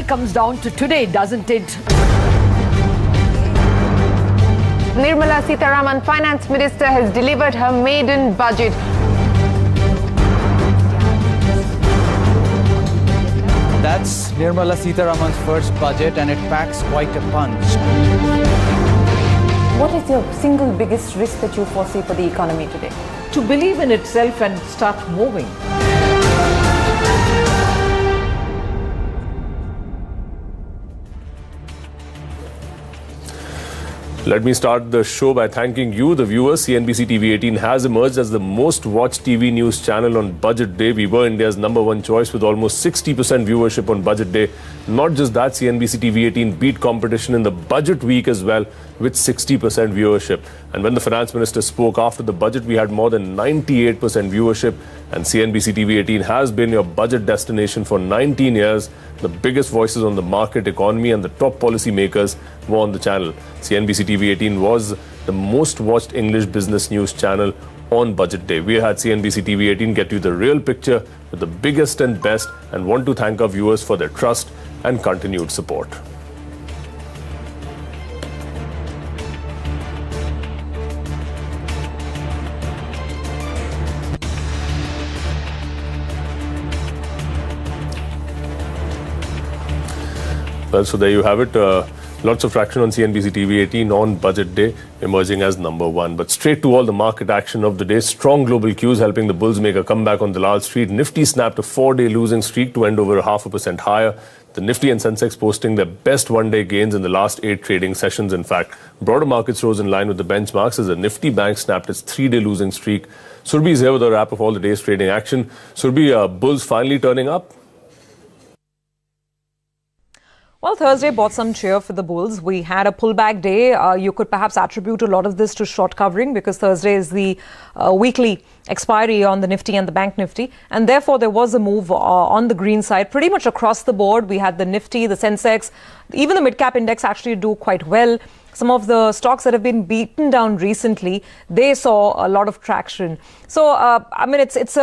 comes down to today, doesn't it? Nirmala Sitharaman, Finance Minister, has delivered her maiden budget. That's Nirmala Sitharaman's first budget, and it packs quite a punch. What is your single biggest risk that you foresee for the economy today? To believe in itself and start moving. Let me start the show by thanking you, the viewers. CNBC-TV18 has emerged as the most watched TV news channel on Budget Day. We were India's #1 choice with almost 60% viewership on Budget Day. Not just that, CNBC-TV18 beat competition in the budget week as well with 60% viewership. And when the finance minister spoke after the budget, we had more than 98% viewership. And CNBC-TV18 has been your budget destination for 19 years. The biggest voices on the market, economy and the top policy makers were on the channel. CNBC-TV18 was the most watched English business news channel on Budget Day. We had CNBC-TV18 get you the real picture with the biggest and best, and want to thank our viewers for their trust and continued support. Well, so there you have it. Lots of traction on CNBC-TV18 on Budget Day, emerging as #1. But straight to all the market action of the day. Strong global cues helping the bulls make a comeback on the Dalal Street. Nifty snapped a 4-day losing streak to end over 0.5% higher. The Nifty and Sensex posting their best one-day gains in the last 8 trading sessions, in fact. Broader markets rose in line with the benchmarks as the Nifty Bank snapped its 3-day losing streak. Surbi is here with a wrap of all the day's trading action. Surbi, bulls finally turning up? Well, Thursday brought some cheer for the bulls. We had a pullback day. You could perhaps attribute a lot of this to short covering because Thursday is the weekly expiry on the Nifty and the Bank Nifty. And therefore, there was a move on the green side pretty much across the board. We had the Nifty, the Sensex, even the mid-cap index actually do quite well. Some of the stocks that have been beaten down recently, they saw a lot of traction. So, I mean, it's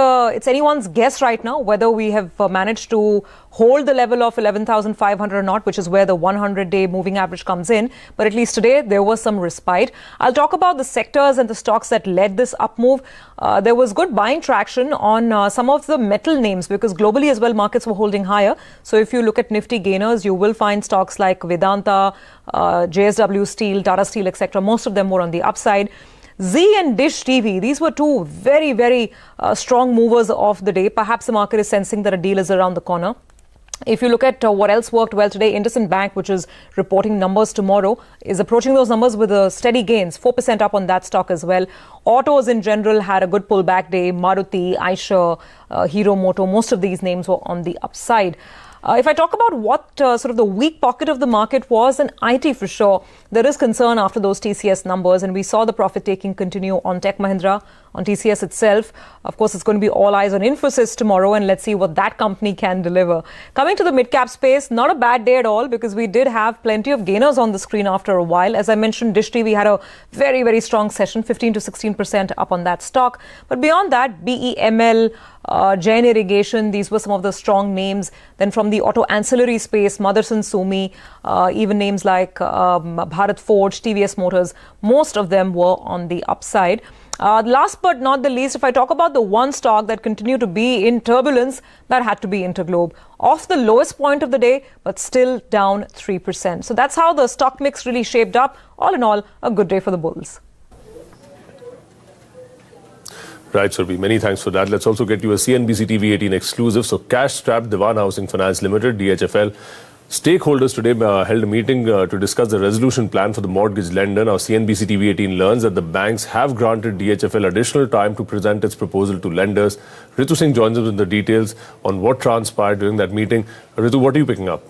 anyone's guess right now whether we have managed to hold the level of 11,500 or not, which is where the 100-day moving average comes in. But at least today, there was some respite. I'll talk about the sectors and the stocks that led this up move. There was good buying traction on some of the metal names because globally as well, markets were holding higher. So if you look at Nifty gainers, you will find stocks like Vedanta, JSW Steel, Tata Steel, etc. Most of them were on the upside. Zee and Dish TV, these were two very, very strong movers of the day. Perhaps the market is sensing that a deal is around the corner. If you look at what else worked well today, IndusInd Bank, which is reporting numbers tomorrow, is approaching those numbers with steady gains, 4% up on that stock as well. Autos in general had a good pullback day. Maruti, Eicher, Hero Moto, most of these names were on the upside. If I talk about what sort of the weak pocket of the market was, then IT for sure. There is concern after those TCS numbers, and we saw the profit taking continue on Tech Mahindra, on TCS itself. Of course, it's going to be all eyes on Infosys tomorrow, and let's see what that company can deliver. Coming to the mid-cap space, not a bad day at all because we did have plenty of gainers on the screen after a while. As I mentioned, Dish TV had a very, very strong session, 15 to 16% up on that stock. But beyond that, BEML, Jain Irrigation, these were some of the strong names. Then from the auto ancillary space, Motherson Sumi, even names like Bharat Forge, TVS Motors, most of them were on the upside. Last but not the least, if I talk about the one stock that continued to be in turbulence, that had to be InterGlobe. Off the lowest point of the day, but still down 3%. So that's how the stock mix really shaped up. All in all, a good day for the bulls. Right, Surbi, many thanks for that. Let's also get you a CNBC-TV18 exclusive. So cash-strapped Dewan Housing Finance Limited, DHFL, stakeholders today held a meeting to discuss the resolution plan for the mortgage lender. Now, CNBC-TV18 learns that the banks have granted DHFL additional time to present its proposal to lenders. Ritu Singh joins us with the details on what transpired during that meeting. Ritu, what are you picking up?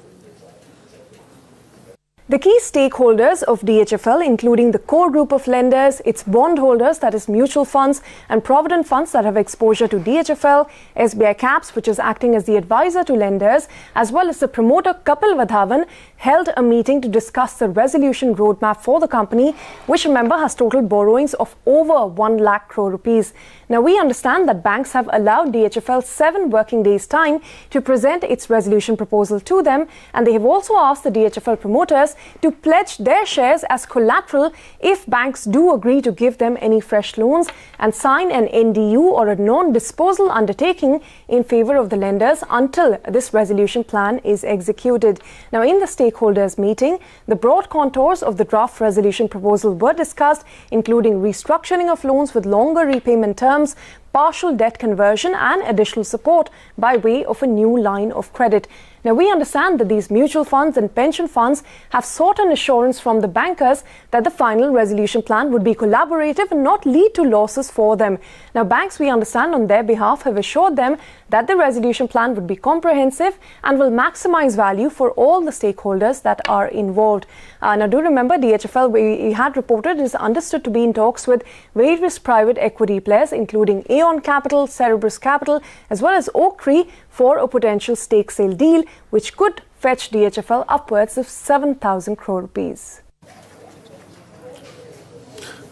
The key stakeholders of DHFL, including the core group of lenders, its bondholders, that is mutual funds and provident funds that have exposure to DHFL, SBI Caps, which is acting as the advisor to lenders, as well as the promoter Kapil Vadhavan, held a meeting to discuss the resolution roadmap for the company, which, remember, has total borrowings of over 1 lakh crore rupees. Now, we understand that banks have allowed DHFL 7 working days' time to present its resolution proposal to them, and they have also asked the DHFL promoters to pledge their shares as collateral if banks do agree to give them any fresh loans and sign an NDU or a non-disposal undertaking in favor of the lenders until this resolution plan is executed. Now, in the stakeholders meeting, the broad contours of the draft resolution proposal were discussed, including restructuring of loans with longer repayment terms, partial debt conversion and additional support by way of a new line of credit. Now, we understand that these mutual funds and pension funds have sought an assurance from the bankers that the final resolution plan would be collaborative and not lead to losses for them. Now, banks, we understand, on their behalf have assured them that the resolution plan would be comprehensive and will maximize value for all the stakeholders that are involved. Now, do remember, DHFL, we had reported, is understood to be in talks with various private equity players, including Aeon Capital, Cerberus Capital, as well as Oaktree, for a potential stake sale deal, which could fetch DHFL upwards of 7,000 crore rupees.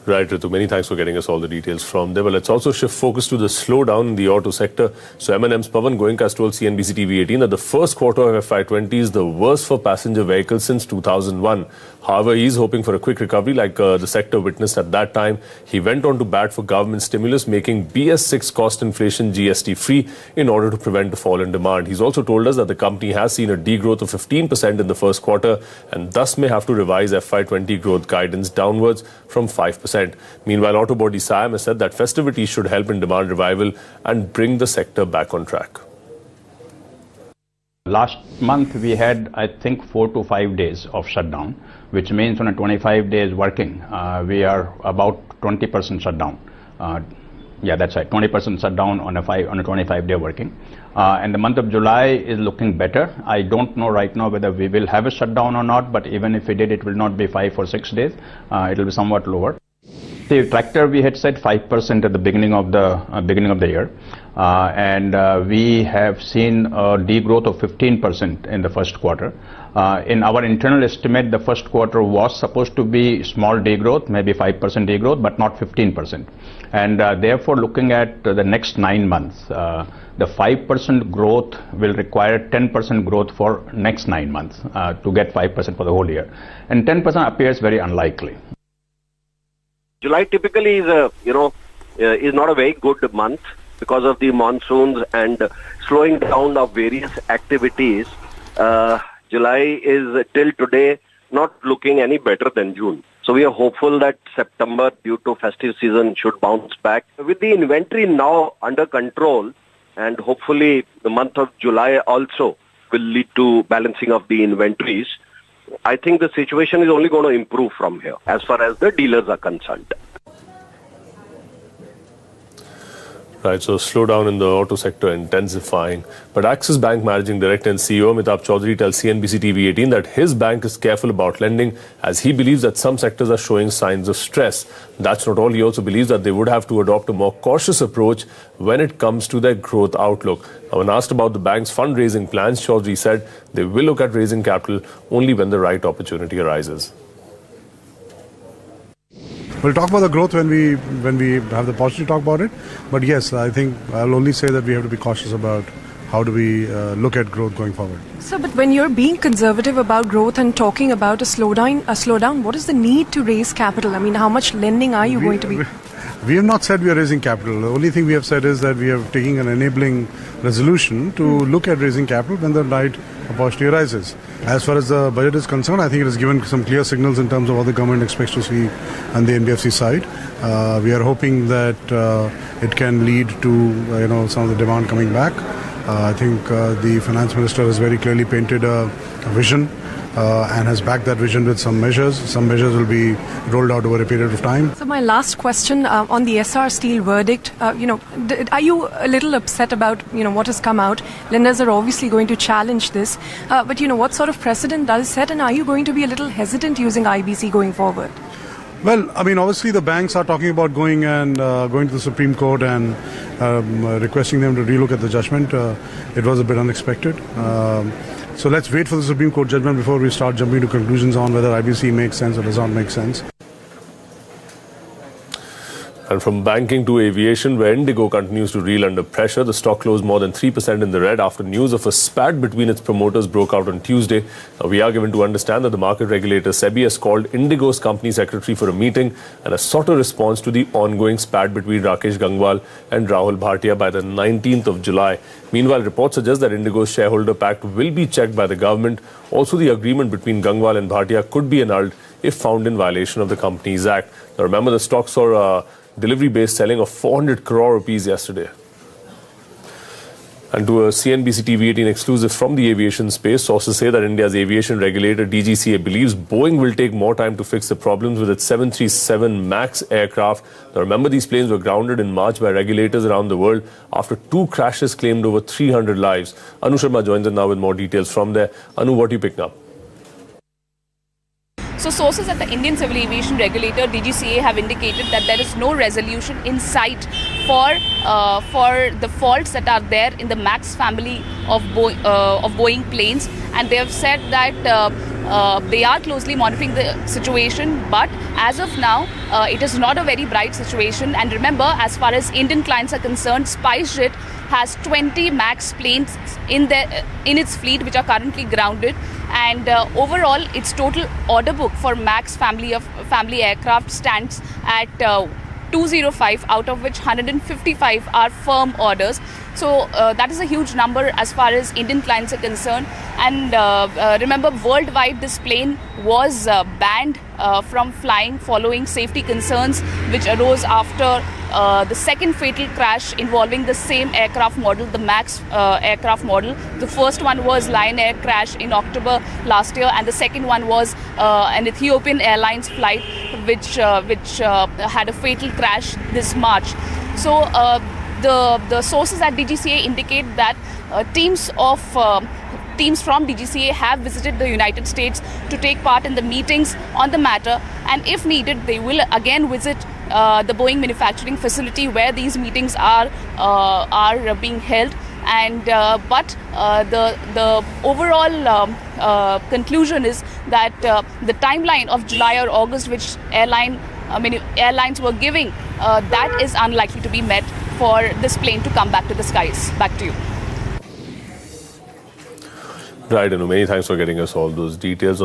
Right, Ritu, many thanks for getting us all the details from there. But let's also shift focus to the slowdown in the auto sector. So M&M's Pawan Goenka has told CNBC-TV18 that the first quarter of FY20 is the worst for passenger vehicles since 2001. However, he's hoping for a quick recovery like the sector witnessed at that time. He went on to bat for government stimulus, making BS6 cost inflation GST-free in order to prevent a fall in demand. He's also told us that the company has seen a degrowth of 15% in the first quarter and thus may have to revise FY20 growth guidance downwards from 5%. Meanwhile, auto body Siam has said that festivities should help in demand revival and bring the sector back on track. Last month we had, I think, 4 to 5 days of shutdown, which means on a 25 days working, we are about 20% shutdown. Yeah, that's right, 20% shutdown on a 25-day working. And the month of July is looking better. I don't know right now whether we will have a shutdown or not, but even if we did, it will not be 5 or 6 days. It will be somewhat lower. The tractor, we had said 5% at the beginning of the year, and we have seen a degrowth of 15% in the first quarter. In our internal estimate, the first quarter was supposed to be small degrowth, maybe 5% degrowth, but not 15%. And therefore, looking at the next 9 months, the 5% growth will require 10% growth for next 9 months to get 5% for the whole year, and 10% appears very unlikely. July typically is is not a very good month because of the monsoons and slowing down of various activities. July is till today not looking any better than June. So we are hopeful that September, due to festive season, should bounce back. With the inventory now under control, and hopefully the month of July also will lead to balancing of the inventories, I think the situation is only going to improve from here as far as the dealers are concerned. Right, so slowdown in the auto sector intensifying. But Axis Bank Managing Director and CEO Amitabh Chaudhary tells CNBC-TV18 that his bank is careful about lending as he believes that some sectors are showing signs of stress. That's not all. He also believes that they would have to adopt a more cautious approach when it comes to their growth outlook. Now, when asked about the bank's fundraising plans, Chaudhary said they will look at raising capital only when the right opportunity arises. We'll talk about the growth when we have the opportunity to talk about it. But yes, I think I'll only say that we have to be cautious about how do we look at growth going forward. So, but when you're being conservative about growth and talking about a slowdown, what is the need to raise capital? I mean, how much lending are you going to be? We have not said we are raising capital. The only thing we have said is that we are taking an enabling resolution to look at raising capital when the right opportunity arises. As far as the budget is concerned, I think it has given some clear signals in terms of what the government expects to see on the NBFC side. We are hoping that it can lead to some of the demand coming back. I think the finance minister has very clearly painted a vision and has backed that vision with some measures. Some measures will be rolled out over a period of time. So my last question on the SR Steel verdict, are you a little upset about what has come out? Lenders are obviously going to challenge this, but what sort of precedent does it set, and are you going to be a little hesitant using IBC going forward? Well, I mean, obviously the banks are talking about going to the Supreme Court and requesting them to relook at the judgment. It was a bit unexpected. So let's wait for the Supreme Court judgment before we start jumping to conclusions on whether IBC makes sense or does not make sense. And from banking to aviation, where IndiGo continues to reel under pressure, the stock closed more than 3% in the red after news of a spat between its promoters broke out on Tuesday. Now, we are given to understand that the market regulator Sebi has called IndiGo's company secretary for a meeting and has sought a response to the ongoing spat between Rakesh Gangwal and Rahul Bhatia by the 19th of July. Meanwhile, reports suggest that IndiGo's shareholder pact will be checked by the government. Also, the agreement between Gangwal and Bhatia could be annulled if found in violation of the Companies Act. Now, remember, the stock saw delivery-based selling of 400 crore rupees yesterday. And to a CNBC-TV18 exclusive from the aviation space, sources say that India's aviation regulator DGCA believes Boeing will take more time to fix the problems with its 737 MAX aircraft. Now remember, these planes were grounded in March by regulators around the world after 2 crashes claimed over 300 lives. Anu Sharma joins us now with more details from there. Anu, what are you picking up? So sources at the Indian Civil Aviation Regulator DGCA have indicated that there is no resolution in sight for the faults that are there in the MAX family of Boeing planes, and they have said that they are closely monitoring the situation, but as of now it is not a very bright situation. And remember, as far as Indian clients are concerned, SpiceJet has 20 MAX planes in its fleet which are currently grounded, and overall its total order book for MAX family aircraft stands at 205, out of which 155 are firm orders. So that is a huge number as far as Indian clients are concerned. And remember, worldwide this plane was banned from flying following safety concerns which arose after the second fatal crash involving the same aircraft model, the MAX aircraft model. The first one was Lion Air crash in October last year, and the second one was an Ethiopian Airlines flight which had a fatal crash this March. So the sources at DGCA indicate that teams from DGCA have visited the United States to take part in the meetings on the matter, and if needed, they will again visit the Boeing manufacturing facility where these meetings are being held. And but the overall conclusion is that the timeline of July or August, which airlines were giving, that is unlikely to be met for this plane to come back to the skies. Back to you. Right, Anu, many thanks for getting us all those details.